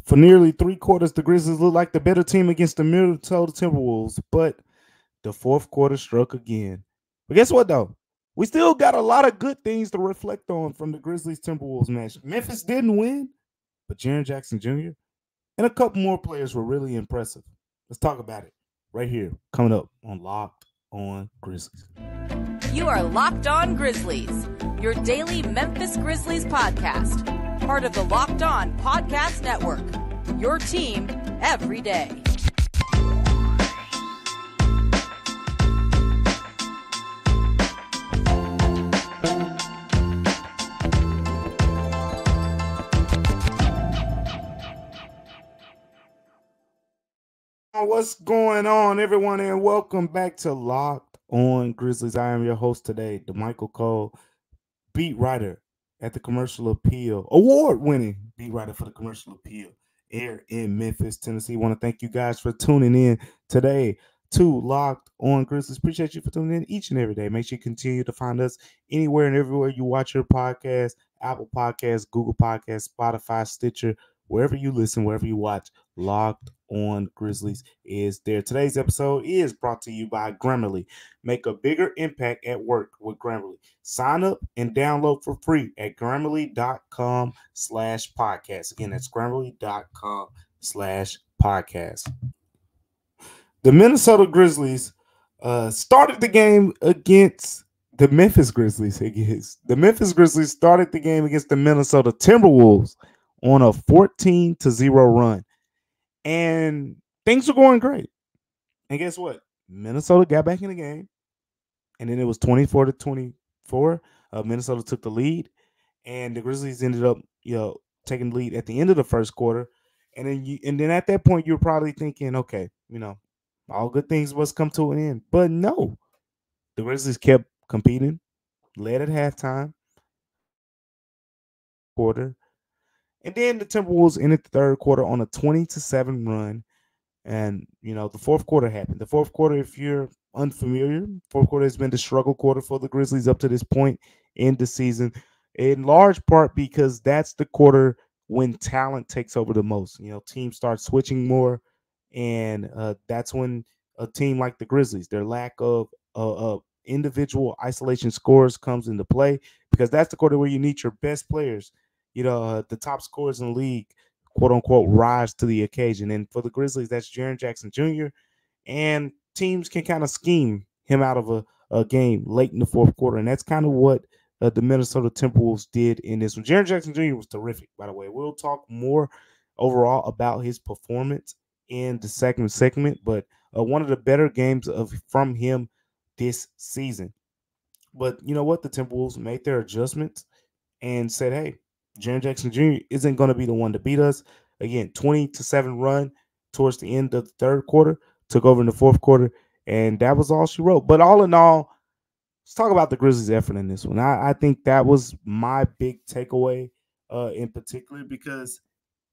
For nearly three quarters, the Grizzlies looked like the better team against the Minnesota Timberwolves, but the fourth quarter struck again. But guess what, though? We still got a lot of good things to reflect on from the Grizzlies Timberwolves match. Memphis didn't win, but Jaren Jackson Jr. and a couple more players were really impressive. Let's talk about it right here, coming up on Locked On Grizzlies. You are Locked On Grizzlies, your daily Memphis Grizzlies podcast, part of the Locked On Podcast Network, your team every day. What's going on, everyone, and welcome back to Locked On Grizzlies. I am your host today, Damichael Cole, beat writer at the Commercial Appeal, award-winning beat writer for the Commercial Appeal here in Memphis, Tennessee. I want to thank you guys for tuning in today to Locked On Grizzlies. Appreciate you for tuning in each and every day. Make sure you continue to find us anywhere and everywhere you watch your podcast, Apple Podcasts, Google Podcasts, Spotify, Stitcher, wherever you listen, wherever you watch. Locked On Grizzlies is there. Today's episode is brought to you by Grammarly. Make a bigger impact at work with Grammarly. Sign up and download for free at Grammarly.com/podcast. Again, that's Grammarly.com/podcast. The Minnesota Grizzlies started the game against the Memphis Grizzlies. The Memphis Grizzlies started the game against the Minnesota Timberwolves on a 14-0 run. And things were going great. And guess what? Minnesota got back in the game. And then it was 24-24. Minnesota took the lead. And the Grizzlies ended up, taking the lead at the end of the first quarter. And then at that point, you're probably thinking, okay, all good things must come to an end. But no. The Grizzlies kept competing, led at halftime, quarter. And then the Timberwolves ended the third quarter on a 20-7 run. And, the fourth quarter happened. The fourth quarter, if you're unfamiliar, fourth quarter has been the struggle quarter for the Grizzlies up to this point in the season, in large part because that's the quarter when talent takes over the most. Teams start switching more, and that's when a team like the Grizzlies, their lack of individual isolation scores comes into play, because that's the quarter where you need your best players. The top scorers in the league, quote unquote, rise to the occasion. And for the Grizzlies, that's Jaren Jackson Jr. And teams can kind of scheme him out of a game late in the fourth quarter. And that's kind of what the Minnesota Timberwolves did in this one. Jaren Jackson Jr. was terrific, by the way. We'll talk more overall about his performance in the second segment, but one of the better games from him this season. But you know what? The Timberwolves made their adjustments and said, hey, Jaren Jackson Jr. isn't going to be the one to beat us. Again, 20-7 run towards the end of the third quarter, took over in the fourth quarter, and that was all she wrote. But all in all, let's talk about the Grizzlies' effort in this one. I think that was my big takeaway in particular, because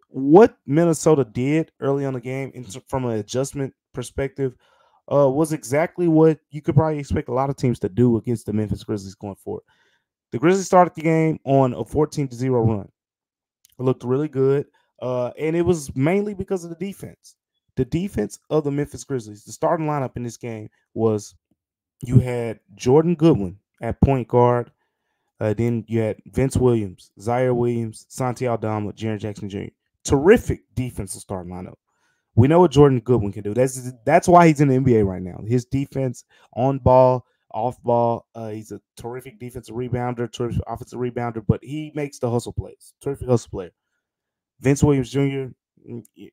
what Minnesota did early on the game from an adjustment perspective was exactly what you could probably expect a lot of teams to do against the Memphis Grizzlies going forward. The Grizzlies started the game on a 14-0 run. It looked really good, and it was mainly because of the defense. The defense of the Memphis Grizzlies, the starting lineup in this game was, you had Jordan Goodwin at point guard, then you had Vince Williams, Zaire Williams, Santi Aldama, Jaren Jackson Jr. Terrific defensive starting lineup. We know what Jordan Goodwin can do. That's why he's in the NBA right now. His defense on ball, off ball. He's a terrific defensive rebounder, terrific offensive rebounder, but he makes the hustle plays. Terrific hustle player. Vince Williams Jr.,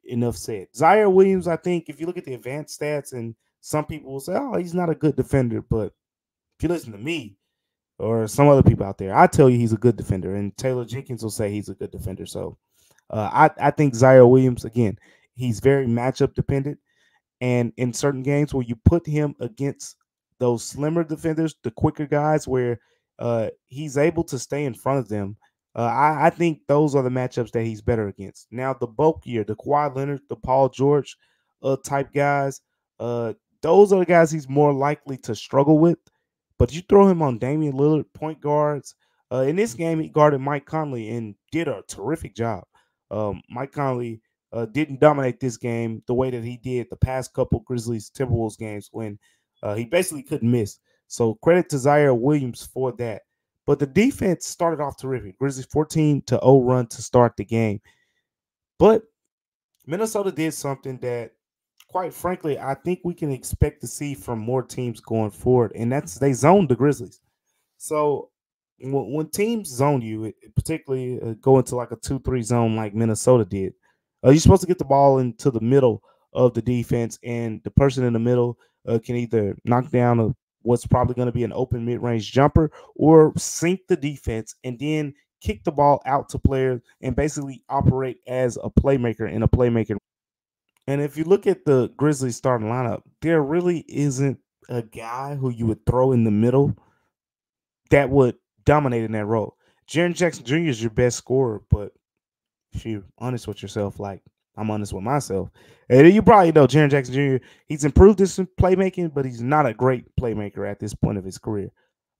enough said. Zaire Williams, I think, if you look at the advanced stats, and some people will say, oh, he's not a good defender, but if you listen to me or some other people out there, I tell you he's a good defender, and Taylor Jenkins will say he's a good defender. So I think Zaire Williams, again, he's very matchup dependent, and in certain games where you put him against those slimmer defenders, the quicker guys, where he's able to stay in front of them, I think those are the matchups that he's better against. Now, the bulkier, the Kawhi Leonard, the Paul George type guys, those are the guys he's more likely to struggle with. But you throw him on Damian Lillard, point guards. In this game, he guarded Mike Conley and did a terrific job. Mike Conley didn't dominate this game the way that he did the past couple Grizzlies Timberwolves games when he basically couldn't miss. So credit to Zaire Williams for that. But the defense started off terrific. Grizzlies 14-0 run to start the game. But Minnesota did something that, quite frankly, I think we can expect to see from more teams going forward, and that's they zoned the Grizzlies. So when teams zone you, particularly go into like a 2-3 zone like Minnesota did, you're supposed to get the ball into the middle of the defense, and the person in the middle can either knock down what's probably going to be an open mid-range jumper or sink the defense and then kick the ball out to players and basically operate as a playmaker in a playmaking. And if you look at the Grizzlies starting lineup, there really isn't a guy who you would throw in the middle that would dominate in that role. Jaren Jackson Jr. is your best scorer, but if you're honest with yourself, like I'm honest with myself, and you probably know Jaren Jackson Jr., he's improved his playmaking, but he's not a great playmaker at this point of his career.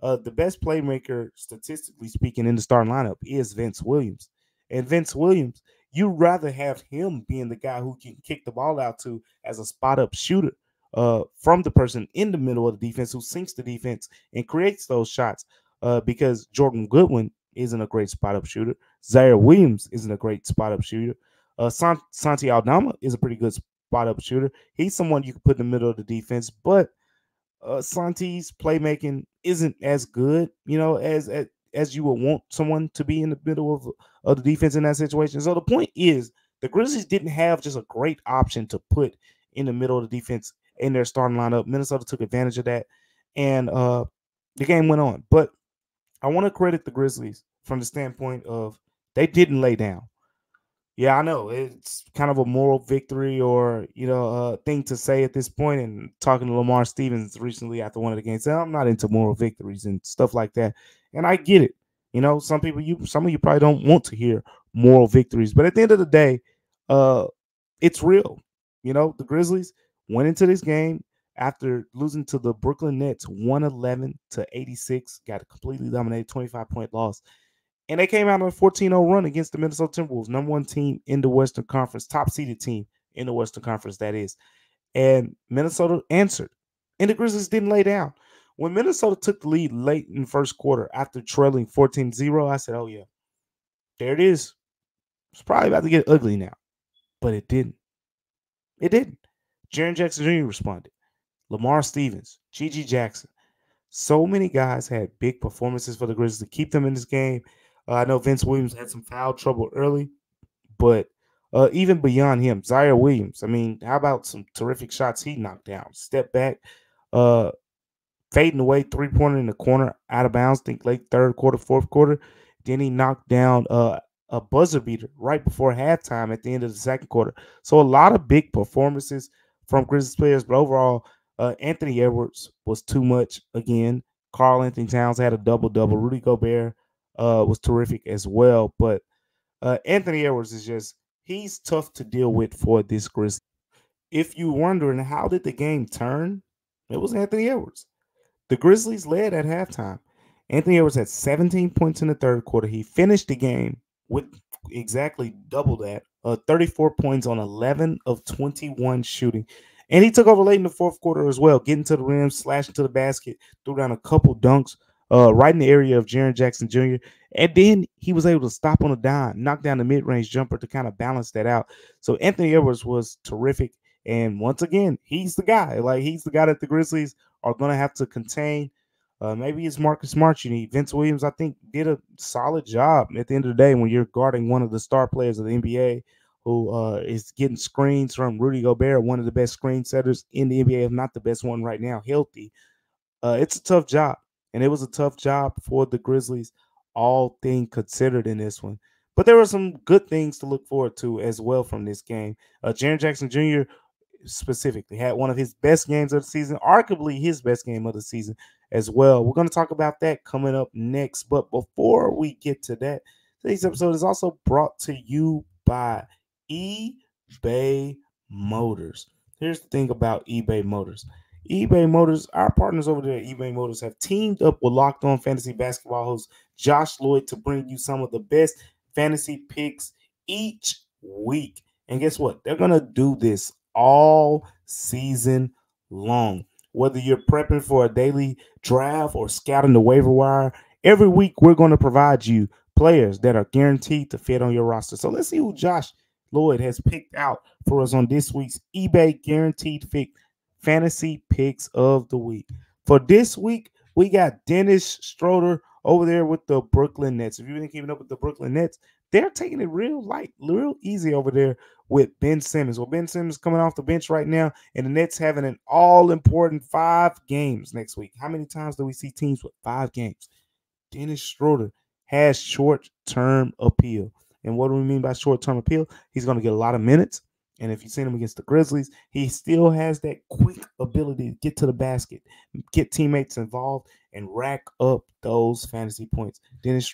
The best playmaker, statistically speaking, in the starting lineup is Vince Williams. And Vince Williams, you'd rather have him being the guy who can kick the ball out to as a spot-up shooter from the person in the middle of the defense who sinks the defense and creates those shots because Jordan Goodwin isn't a great spot-up shooter. Zaire Williams isn't a great spot-up shooter. Santi Aldama is a pretty good spot-up shooter. He's someone you can put in the middle of the defense, but Santi's playmaking isn't as good, as you would want someone to be in the middle of the defense in that situation. So the point is, the Grizzlies didn't have just a great option to put in the middle of the defense in their starting lineup. Minnesota took advantage of that, and the game went on. But I want to credit the Grizzlies from the standpoint of they didn't lay down. Yeah, I know it's kind of a moral victory or thing to say at this point. And talking to Lamar Stevens recently after one of the games, said, I'm not into moral victories and stuff like that. And I get it. Some of you probably don't want to hear moral victories, but at the end of the day, it's real. The Grizzlies went into this game after losing to the Brooklyn Nets 111-86, got a completely dominated 25-point loss. And they came out on a 14-0 run against the Minnesota Timberwolves, number one team in the Western Conference, top-seeded team in the Western Conference, that is. And Minnesota answered. And the Grizzlies didn't lay down. When Minnesota took the lead late in the first quarter after trailing 14-0, I said, oh, yeah, there it is. It's probably about to get ugly now. But it didn't. It didn't. Jaren Jackson Jr. responded. Lamar Stevens, G.G. Jackson. So many guys had big performances for the Grizzlies to keep them in this game. I know Vince Williams had some foul trouble early, but even beyond him, Zaire Williams, I mean, how about some terrific shots he knocked down? Step back, fading away, three-pointer in the corner, out of bounds, think late third quarter, fourth quarter. Then he knocked down a buzzer beater right before halftime at the end of the second quarter. So a lot of big performances from Grizzlies players, but overall, Anthony Edwards was too much again. Karl Anthony Towns had a double-double. Rudy Gobert was terrific as well. But Anthony Edwards he's tough to deal with for this Grizzlies. If you're wondering how did the game turn, it was Anthony Edwards. The Grizzlies led at halftime. Anthony Edwards had 17 points in the third quarter. He finished the game with exactly double that, 34 points on 11 of 21 shooting. And he took over late in the fourth quarter as well, getting to the rim, slashing to the basket, threw down a couple dunks right in the area of Jaren Jackson Jr. And then he was able to stop on a dime, knock down the mid-range jumper to kind of balance that out. So Anthony Edwards was terrific. And once again, he's the guy. He's the guy that the Grizzlies are going to have to contain. Maybe it's Marcus Smart you need. Vince Williams, I think, did a solid job at the end of the day when you're guarding one of the star players of the NBA who is getting screens from Rudy Gobert, one of the best screen setters in the NBA, if not the best one right now, healthy. It's a tough job, and it was a tough job for the Grizzlies, all things considered in this one. But there were some good things to look forward to as well from this game. Jaren Jackson Jr. specifically had one of his best games of the season, arguably his best game of the season as well. We're going to talk about that coming up next. But before we get to that, today's episode is also brought to you by eBay Motors. Here's the thing about eBay Motors. eBay Motors, our partners over there at eBay Motors have teamed up with Locked On Fantasy Basketball host Josh Lloyd to bring you some of the best fantasy picks each week. And guess what? They're going to do this all season long. Whether you're prepping for a daily draft or scouting the waiver wire, every week we're going to provide you players that are guaranteed to fit on your roster. So let's see who Josh Lloyd has picked out for us on this week's eBay Guaranteed Fit Fantasy Picks of the Week. For this week, we got Dennis Schroeder over there with the Brooklyn Nets. If you've been keeping up with the Brooklyn Nets, they're taking it real light, real easy over there with Ben Simmons. Well, Ben Simmons coming off the bench right now, and the Nets having an all-important 5 games next week. How many times do we see teams with 5 games? Dennis Schroeder has short-term appeal. And what do we mean by short-term appeal? He's going to get a lot of minutes. And if you've seen him against the Grizzlies, he still has that quick ability to get to the basket, get teammates involved, and rack up those fantasy points. Dennis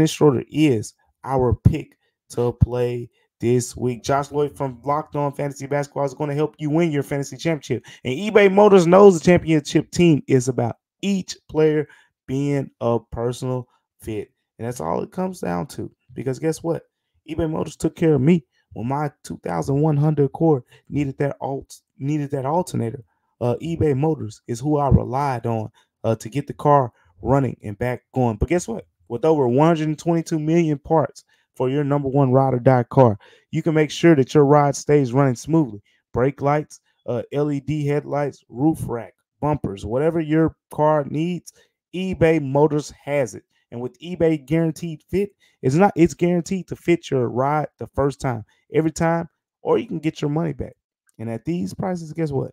Schroeder is our pick to play this week. Josh Lloyd from Locked On Fantasy Basketball is going to help you win your fantasy championship. And eBay Motors knows the championship team is about each player being a personal fit. And that's all it comes down to. Because guess what? eBay Motors took care of me when my 2001 Honda Accord needed that alternator. eBay Motors is who I relied on to get the car running and back going. But guess what? With over 122 million parts for your number one ride or die car, you can make sure that your ride stays running smoothly. Brake lights, LED headlights, roof rack, bumpers, whatever your car needs, eBay Motors has it. And with eBay Guaranteed Fit, it's guaranteed to fit your ride the first time, every time, or you can get your money back. And at these prices, guess what?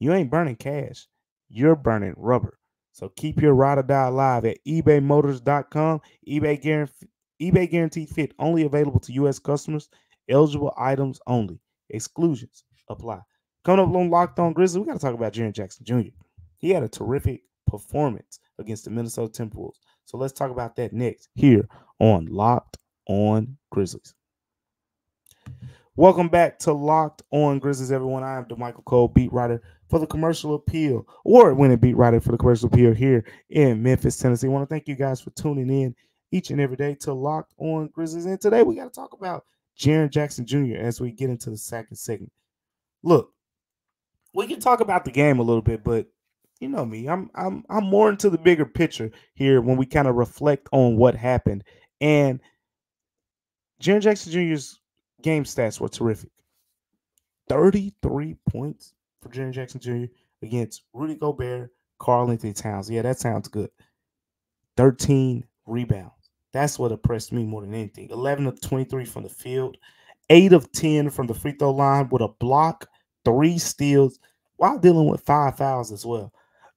You ain't burning cash. You're burning rubber. So keep your ride or die alive at ebaymotors.com. eBay Guaranteed Fit only available to U.S. customers. Eligible items only. Exclusions apply. Coming up on Locked On Grizzlies, we got to talk about Jaren Jackson Jr. He had a terrific performance against the Minnesota Timberwolves. So let's talk about that next here on Locked On Grizzlies. Welcome back to Locked On Grizzlies, everyone. I am Damichael Cole, beat writer for the Commercial Appeal, award-winning beat writer for the Commercial Appeal here in Memphis, Tennessee. I want to thank you guys for tuning in each and every day to Locked On Grizzlies. And today we got to talk about Jaren Jackson Jr. as we get into the second segment. Look, we can talk about the game a little bit, but you know me, I'm more into the bigger picture here when we kind of reflect on what happened. And Jaren Jackson Jr.'s game stats were terrific. 33 points for Jaren Jackson Jr. against Rudy Gobert, Karl-Anthony Towns. Yeah, that sounds good. 13 rebounds. That's what impressed me more than anything. 11 of 23 from the field, 8 of 10 from the free throw line with a block, 3 steals, while dealing with 5 fouls as well.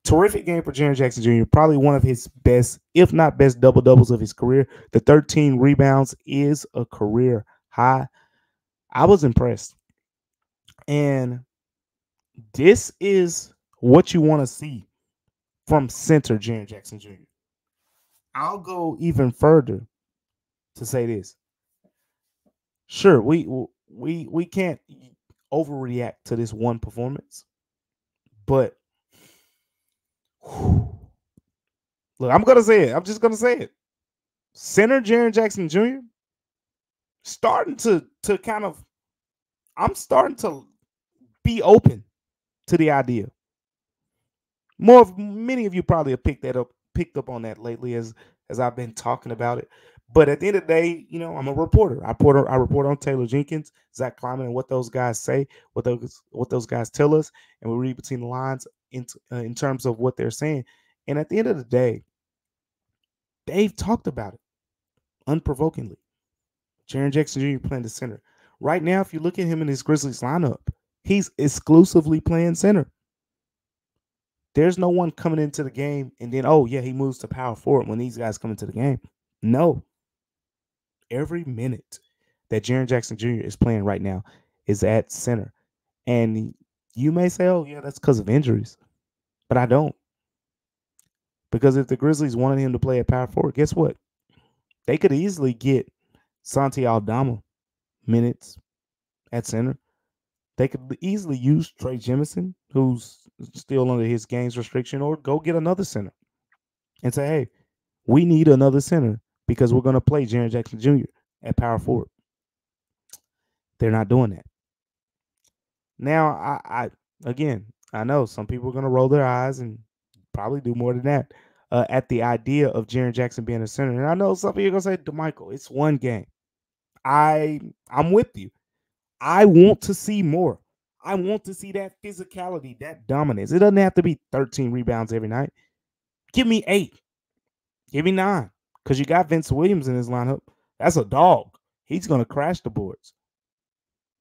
Terrific game for Jaren Jackson Jr. Probably one of his best, if not best, double-doubles of his career. The 13 rebounds is a career high. I was impressed. And this is what you want to see from center Jaren Jackson Jr. I'll go even further to say this. Sure, we can't overreact to this one performance, but look, I'm gonna say it. I'm just gonna say it. Center Jaren Jackson Jr. starting to kind of, I'm starting to be open to the idea. Many of you probably have picked up on that lately as I've been talking about it. But at the end of the day, you know, I'm a reporter. I report on Taylor Jenkins, Zach Kleiman, and what those guys say, what those guys tell us, and we read between the lines in terms of what they're saying. And at the end of the day, they've talked about it unprovokingly. Jaren Jackson Jr. playing the center. Right now, if you look at him in his Grizzlies lineup, he's exclusively playing center. There's no one coming into the game and then, oh, yeah, he moves to power forward when these guys come into the game. No. Every minute that Jaren Jackson Jr. is playing right now is at center. And you may say, oh, yeah, that's because of injuries. But I don't. Because if the Grizzlies wanted him to play at power forward, guess what? They could easily get Santi Aldama minutes at center. They could easily use Trey Jemison, who's still under his games restriction, or go get another center and say, hey, we need another center because we're going to play Jaren Jackson Jr. at power forward. They're not doing that. Now, again, I know some people are going to roll their eyes and probably do more than that at the idea of Jaren Jackson being a center. And I know some people are going to say, Damichael, it's one game. I'm with you. I want to see more. I want to see that physicality, that dominance. It doesn't have to be 13 rebounds every night. Give me 8. Give me 9. Because you got Vince Williams in his lineup. That's a dog. He's going to crash the boards.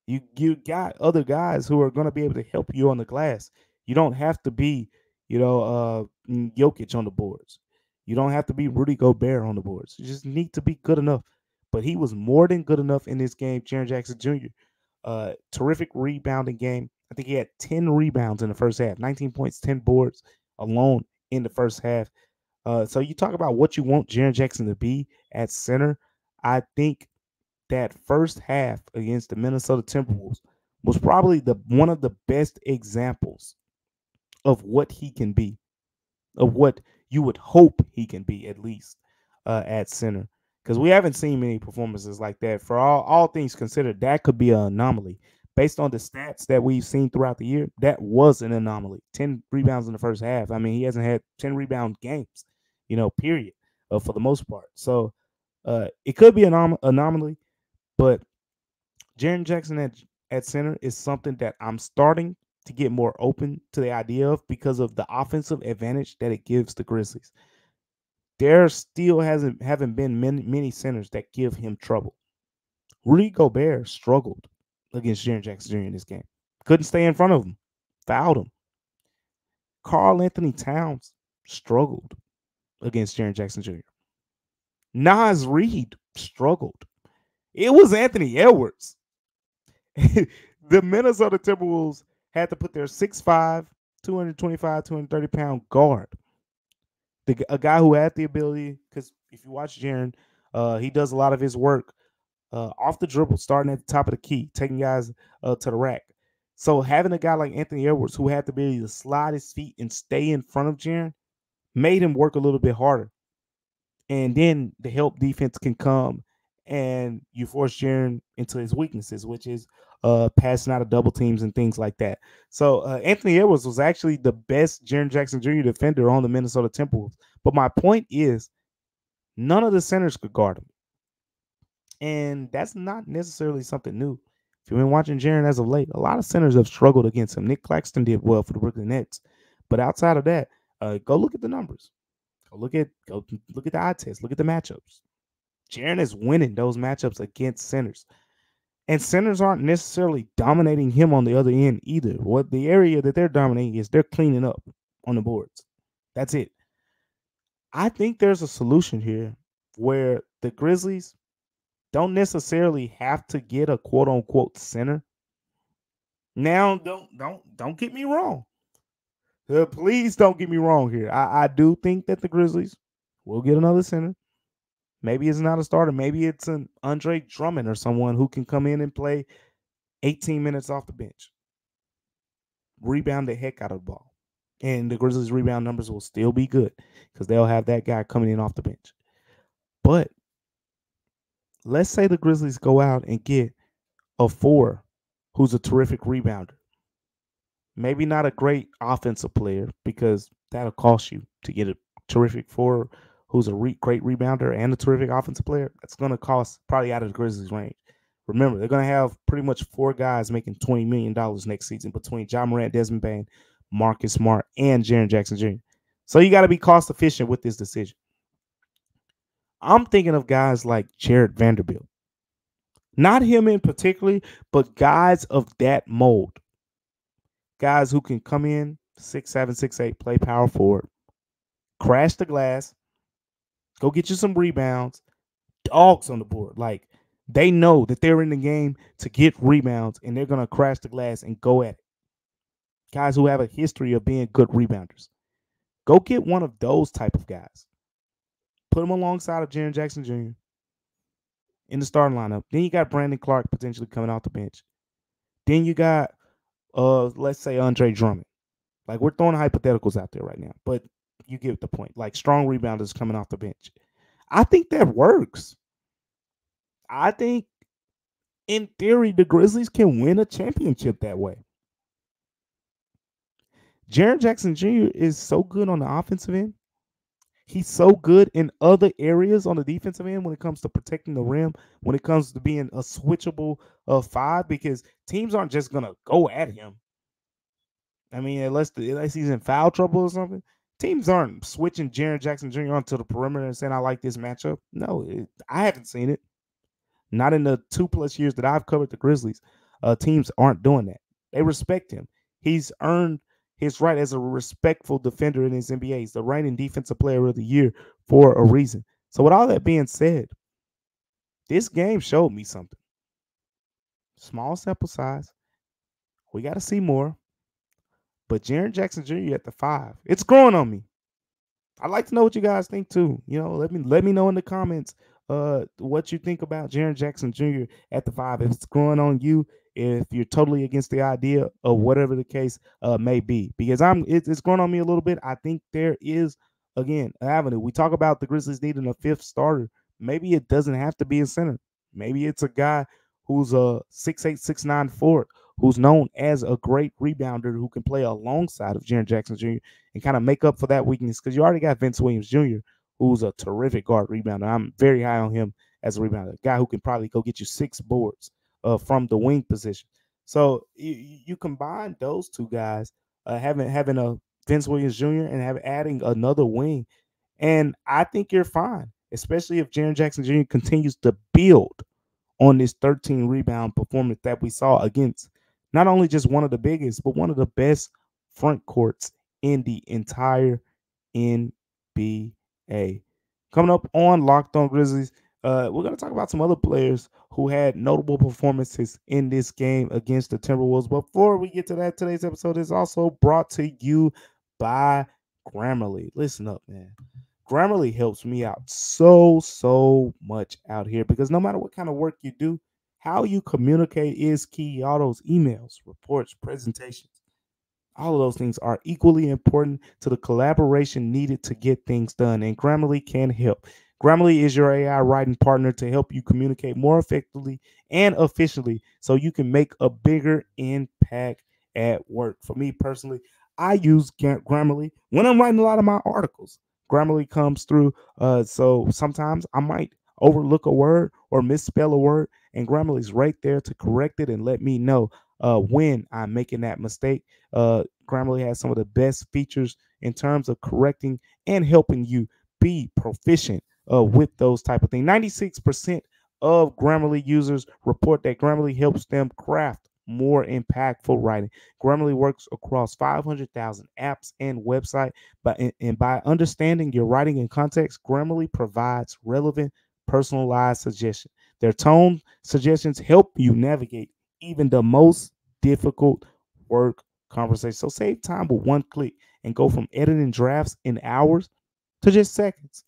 You got other guys who are going to be able to help you on the glass. You don't have to be, Jokic on the boards. You don't have to be Rudy Gobert on the boards. You just need to be good enough. But he was more than good enough in this game, Jaren Jackson Jr. Terrific rebounding game. I think he had 10 rebounds in the first half, 19 points, 10 boards alone in the first half. So you talk about what you want Jaren Jackson to be at center. I think that first half against the Minnesota Timberwolves was probably one of the best examples of what he can be, of what you would hope he can be, at least at center. Because we haven't seen many performances like that. For all things considered, that could be an anomaly. Based on the stats that we've seen throughout the year, that was an anomaly. 10 rebounds in the first half. I mean, he hasn't had 10 rebound games, period, for the most part. So it could be an anomaly, but Jaren Jackson at center is something that I'm starting to get more open to the idea of because of the offensive advantage that it gives the Grizzlies. There still haven't been many centers that give him trouble. Rudy Gobert struggled against Jaren Jackson Jr. in this game. Couldn't stay in front of him. Fouled him. Karl Anthony Towns struggled against Jaren Jackson Jr. Naz Reid struggled. It was Anthony Edwards. The Minnesota Timberwolves had to put their 6'5", 225, 230-pound guard, a guy who had the ability, because if you watch Jaren, he does a lot of his work off the dribble, starting at the top of the key, taking guys to the rack. So having a guy like Anthony Edwards who had the ability to slide his feet and stay in front of Jaren made him work a little bit harder. And then the help defense can come and you force Jaren into his weaknesses, which is passing out of double teams and things like that. So Anthony Edwards was actually the best Jaren Jackson Jr. defender on the Minnesota Timberwolves. But my point is, none of the centers could guard him. And that's not necessarily something new. If you've been watching Jaren as of late, a lot of centers have struggled against him. Nick Claxton did well for the Brooklyn Nets. But outside of that, go look at the numbers. Go look at the eye test. Look at the matchups. Jaren is winning those matchups against centers. And centers aren't necessarily dominating him on the other end either. What the area that they're dominating is they're cleaning up on the boards. That's it. I think there's a solution here where the Grizzlies don't necessarily have to get a quote unquote center. Now, don't get me wrong. Please don't get me wrong here. I do think that the Grizzlies will get another center. Maybe it's not a starter. Maybe it's an Andre Drummond or someone who can come in and play 18 minutes off the bench. Rebound the heck out of the ball. And the Grizzlies' rebound numbers will still be good because they'll have that guy coming in off the bench. But let's say the Grizzlies go out and get a 4 who's a terrific rebounder. Maybe not a great offensive player because that'll cost you to get a terrific 4 who's a great rebounder and a terrific offensive player. That's going to cost probably out of the Grizzlies' range. Remember, they're going to have pretty much 4 guys making $20 million next season between Ja Morant, Desmond Bane, Marcus Smart, and Jaren Jackson Jr. So you got to be cost efficient with this decision. I'm thinking of guys like Jared Vanderbilt. Not him in particular, but guys of that mold. Guys who can come in 6'7", 6'8", play power forward, crash the glass, go get you some rebounds, dogs on the board. Like, they know that they're in the game to get rebounds, and they're going to crash the glass and go at it. Guys who have a history of being good rebounders. Go get one of those type of guys. Put him alongside of Jaren Jackson Jr. in the starting lineup. Then you got Brandon Clark potentially coming off the bench. Then you got, let's say, Andre Drummond. Like, we're throwing hypotheticals out there right now, but you get the point. Like, strong rebounders coming off the bench. I think that works. I think In theory, the Grizzlies can win a championship that way. Jaren Jackson Jr. is so good on the offensive end. He's so good in other areas on the defensive end when it comes to protecting the rim, when it comes to being a switchable five, because teams aren't just gonna go at him. I mean, unless he's in foul trouble or something, teams aren't switching Jaren Jackson Jr. onto the perimeter and saying, "I like this matchup." No, I haven't seen it. Not in the 2+ years that I've covered the Grizzlies. Teams aren't doing that. They respect him. He's earned his right as a respectful defender in his NBA. He's the reigning defensive player of the year for a reason. So, with all that being said, this game showed me something. Small sample size. We got to see more. But Jaren Jackson Jr. at the 5, it's growing on me. I'd like to know what you guys think too. Let me know in the comments what you think about Jaren Jackson Jr. at the 5. If it's growing on you, if you're totally against the idea of whatever the case may be, because it's growing on me a little bit. I think there is again an avenue. We talk about the Grizzlies needing a fifth starter. Maybe it doesn't have to be a center. Maybe it's a guy who's a 6'8", 6'9" forward, who's known as a great rebounder who can play alongside of Jaren Jackson Jr. and kind of make up for that weakness, because you already got Vince Williams Jr., who's a terrific guard rebounder. I'm very high on him as a rebounder, a guy who can probably go get you 6 boards from the wing position. So you combine those two guys, having a Vince Williams Jr. and adding another wing, and I think you're fine, especially if Jaren Jackson Jr. continues to build on this 13 rebound performance that we saw against not only just one of the biggest, but one of the best front courts in the entire NBA. Coming up on Locked On Grizzlies, we're going to talk about some other players who had notable performances in this game against the Timberwolves. Before we get to that, today's episode is also brought to you by Grammarly. Listen up, man. Grammarly helps me out so much out here, because no matter what kind of work you do, how you communicate is key. All those emails, reports, presentations, all of those things are equally important to the collaboration needed to get things done, and Grammarly can help. Grammarly is your AI writing partner to help you communicate more effectively and efficiently so you can make a bigger impact at work. For me personally, I use Grammarly when I'm writing a lot of my articles. Grammarly comes through, so sometimes I might overlook a word or misspell a word, and Grammarly's right there to correct it and let me know when I'm making that mistake. Grammarly has some of the best features in terms of correcting and helping you be proficient with those type of things. 96% of Grammarly users report that Grammarly helps them craft more impactful writing. Grammarly works across 500,000 apps and websites, and by understanding your writing in context, Grammarly provides relevant, personalized suggestions. Their tone suggestions help you navigate even the most difficult work conversation. So save time with one click and go from editing drafts in hours to just seconds.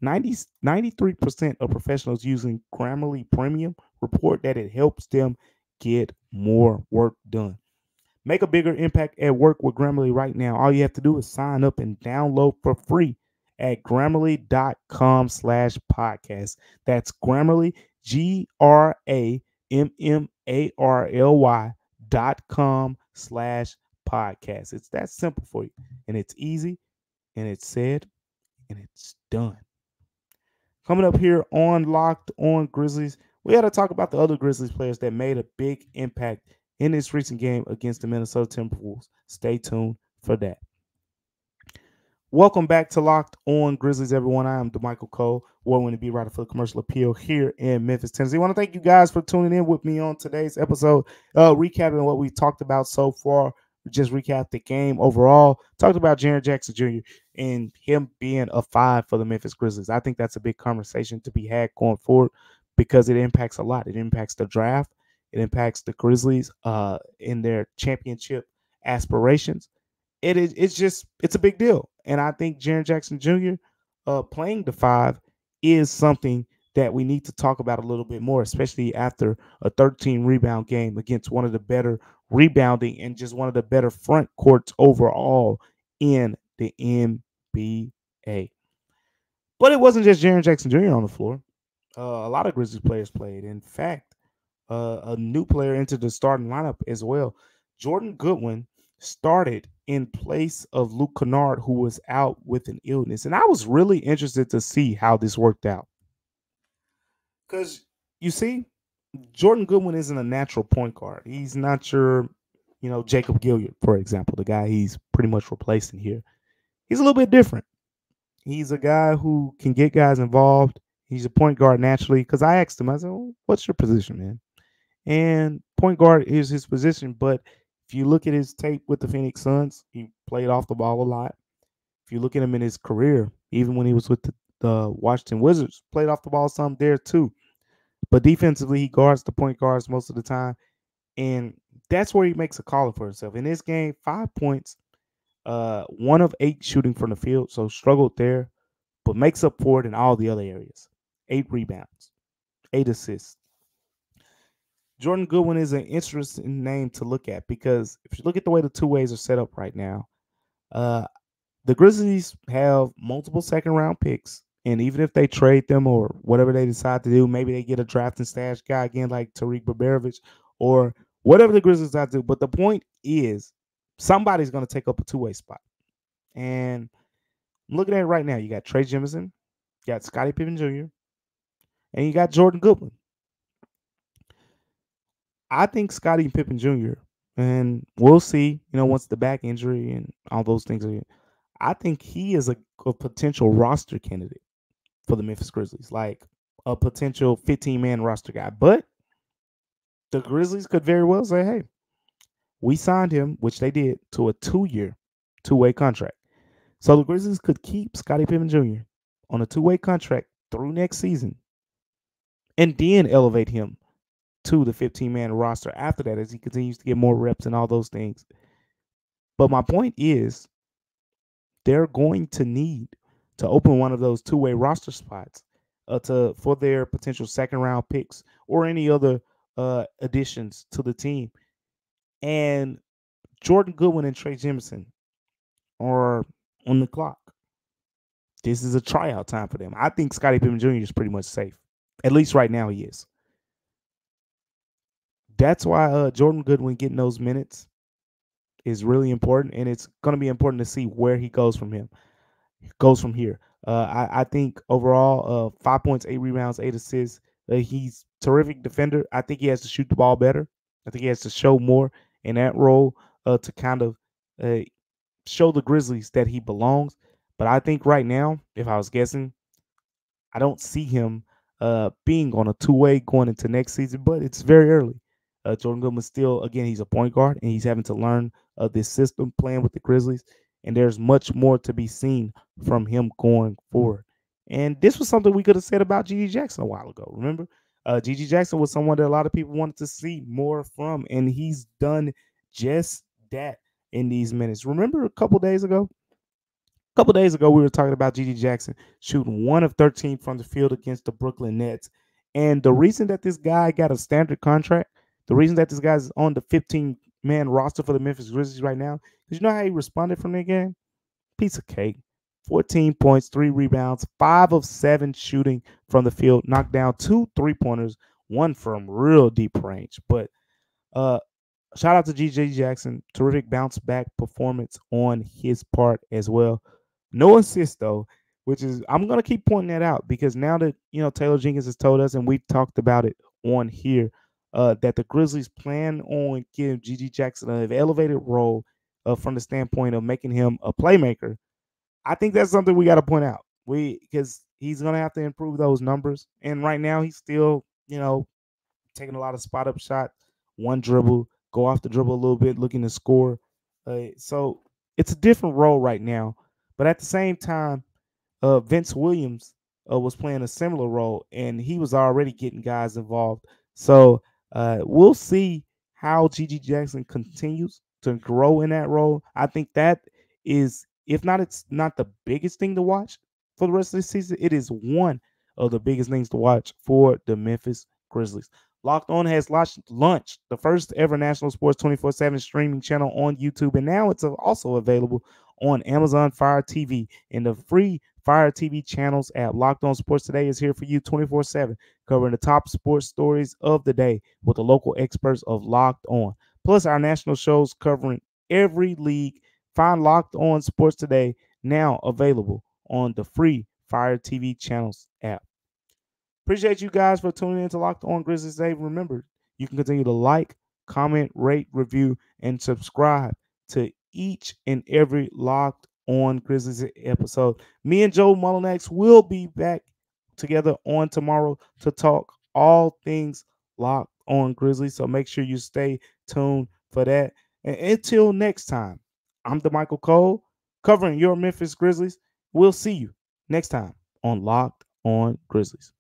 93% of professionals using Grammarly Premium report that it helps them get more work done. Make a bigger impact at work with Grammarly right now. All you have to do is sign up and download for free at grammarly.com/podcast. That's Grammarly, GRAMMARLY.com/podcast. It's that simple for you, and it's easy, and it's said, and it's done. Coming up here on Locked On Grizzlies, we got to talk about the other Grizzlies players that made a big impact in this recent game against the Minnesota Timberwolves. Stay tuned for that. Welcome back to Locked On Grizzlies, everyone. I am Damichael Cole, award-winning beat writer for the Commercial Appeal here in Memphis, Tennessee. I want to thank you guys for tuning in with me on today's episode, recapping what we talked about so far. We just recapped the game overall, talked about Jaren Jackson Jr. and him being a 5 for the Memphis Grizzlies. I think that's a big conversation to be had going forward, because it impacts a lot. It impacts the draft. It impacts the Grizzlies in their championship aspirations. It's a big deal. And I think Jaren Jackson Jr. Playing the 5 is something that we need to talk about a little bit more, especially after a 13 rebound game against one of the better rebounding and just one of the better front courts overall in the NBA. But it wasn't just Jaren Jackson Jr. on the floor. A lot of Grizzlies players played. In fact, a new player into the starting lineup as well. Jordan Goodwin started in place of Luke Kennard, who was out with an illness. And I was really interested to see how this worked out. Because you see, Jordan Goodwin isn't a natural point guard. He's not your, Jacob Gilliard, for example, the guy he's pretty much replacing here. He's a little bit different. He's a guy who can get guys involved. He's a point guard naturally. Because I asked him, I said, well, what's your position, man? And point guard is his position. But if you look at his tape with the Phoenix Suns, he played off the ball a lot. If you look at him in his career, even when he was with the Washington Wizards, played off the ball some there too. But defensively, he guards the point guards most of the time. And that's where he makes a calling for himself. In this game, 5 points, 1 of 8 shooting from the field. So struggled there, but makes up for it in all the other areas. 8 rebounds, 8 assists. Jordan Goodwin is an interesting name to look at because if you look at the way the two ways are set up right now, the Grizzlies have multiple second-round picks. And even if they trade them or whatever they decide to do, maybe they get a draft and stash guy again like Tariq Baberovich or whatever the Grizzlies decide to do. But the point is somebody's going to take up a two-way spot. And I'm looking at it right now. You got Trey Jemison, you got Scottie Pippen Jr., and you got Jordan Goodwin. I think Scottie Pippen Jr., and we'll see, once the back injury and all those things are, I think he is a potential roster candidate for the Memphis Grizzlies, like a potential 15-man roster guy. But the Grizzlies could very well say, hey, we signed him, which they did, to a 2-year, two-way contract. So the Grizzlies could keep Scottie Pippen Jr. on a two-way contract through next season and then elevate him to the 15-man roster after that as he continues to get more reps and all those things. But my point is they're going to need to open one of those two-way roster spots for their potential second-round picks or any other additions to the team. And Jordan Goodwin and Trey Jemison are on the clock. This is a tryout time for them. I think Scottie Pippen Jr. is pretty much safe. At least right now he is. That's why Jordan Goodwin getting those minutes is really important, and it's going to be important to see where he goes from here. I think overall, 5 points, 8 rebounds, 8 assists. He's a terrific defender. I think he has to shoot the ball better. I think he has to show more in that role to kind of show the Grizzlies that he belongs. But I think right now, if I was guessing, I don't see him being on a two-way going into next season, but it's very early. Jordan Goodwin still, again, he's a point guard, and he's having to learn this system playing with the Grizzlies, and there's much more to be seen from him going forward. And this was something we could have said about G.G. Jackson a while ago. Remember, G.G. Jackson was someone that a lot of people wanted to see more from, and he's done just that in these minutes. Remember a couple days ago, we were talking about G.G. Jackson shooting 1 of 13 from the field against the Brooklyn Nets. And the reason that this guy got a standard contract, the reason that this guy's on the 15-man roster for the Memphis Grizzlies right now, because you know how he responded from that game? Piece of cake. 14 points, 3 rebounds, 5 of 7 shooting from the field, knocked down 2 3-pointers, 1 from real deep range. But shout out to G.G. Jackson. Terrific bounce back performance on his part as well. No assist, though, which is, I'm going to keep pointing that out because now that, Taylor Jenkins has told us, and we've talked about it on here, that the Grizzlies plan on giving G.G. Jackson an elevated role from the standpoint of making him a playmaker. I think that's something we got to point out. Because he's going to have to improve those numbers. And right now he's still, taking a lot of spot-up shots, one dribble, go off the dribble a little bit, looking to score. So it's a different role right now. But at the same time, Vince Williams was playing a similar role, and he was already getting guys involved. So we'll see how G.G. Jackson continues to grow in that role. I think that is, if not, it's not the biggest thing to watch for the rest of the season. It is one of the biggest things to watch for the Memphis Grizzlies. Locked On has launched the first ever national sports 24/7 streaming channel on YouTube, and now it's also available on Amazon Fire TV. And the free Fire TV channels at Locked On Sports Today is here for you 24/7. covering the top sports stories of the day with the local experts of Locked On. Plus, our national shows covering every league. Find Locked On Sports Today now available on the free Fire TV channels app. Appreciate you guys for tuning in to Locked On Grizzlies today. Remember, you can continue to like, comment, rate, review, and subscribe to each and every Locked On Grizzlies episode. Me and Joe Mullinax will be back together on tomorrow to talk all things Locked On Grizzlies. So make sure you stay tuned for that. And until next time, I'm Damichael Cole covering your Memphis Grizzlies. We'll see you next time on Locked On Grizzlies.